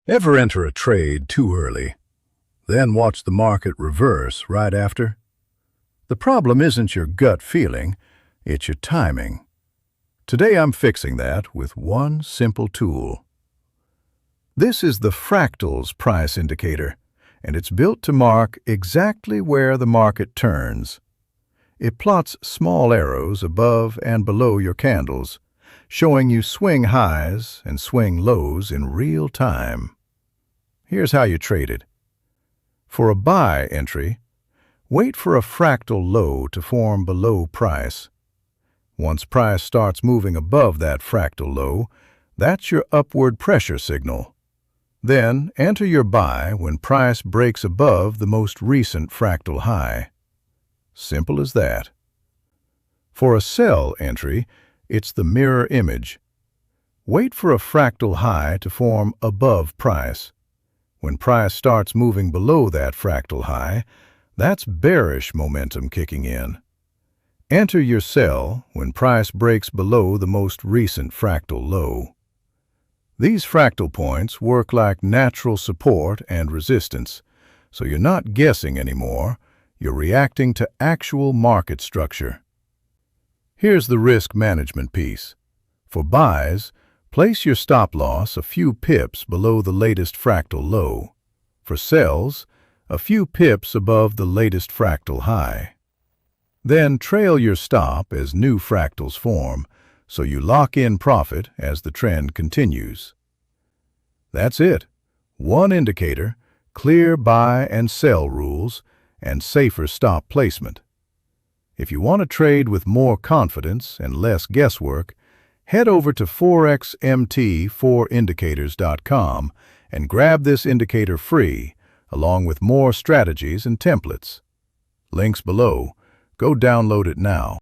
Ever enter a trade too early, then watch the market reverse right after? The problem isn't your gut feeling, it's your timing. Today I'm fixing that with one simple tool. This is the Fractals Price Indicator, and it's built to mark exactly where the market turns. It plots small arrows above and below your candles, showing you swing highs and swing lows in real time. Here's how you trade it. For a buy entry, wait for a fractal low to form below price. Once price starts moving above that fractal low, that's your upward pressure signal. Then enter your buy when price breaks above the most recent fractal high. Simple as that. For a sell entry, it's the mirror image. Wait for a fractal high to form above price. When price starts moving below that fractal high, that's bearish momentum kicking in. Enter your sell when price breaks below the most recent fractal low. These fractal points work like natural support and resistance, so you're not guessing anymore, you're reacting to actual market structure. Here's the risk management piece. For buys, place your stop loss a few pips below the latest fractal low. For sells, a few pips above the latest fractal high. Then trail your stop as new fractals form, so you lock in profit as the trend continues. That's it. One indicator, clear buy and sell rules, and safer stop placement. If you want to trade with more confidence and less guesswork, head over to Forex MT4 Indicators.com and grab this indicator free, along with more strategies and templates. Links below. Go download it now.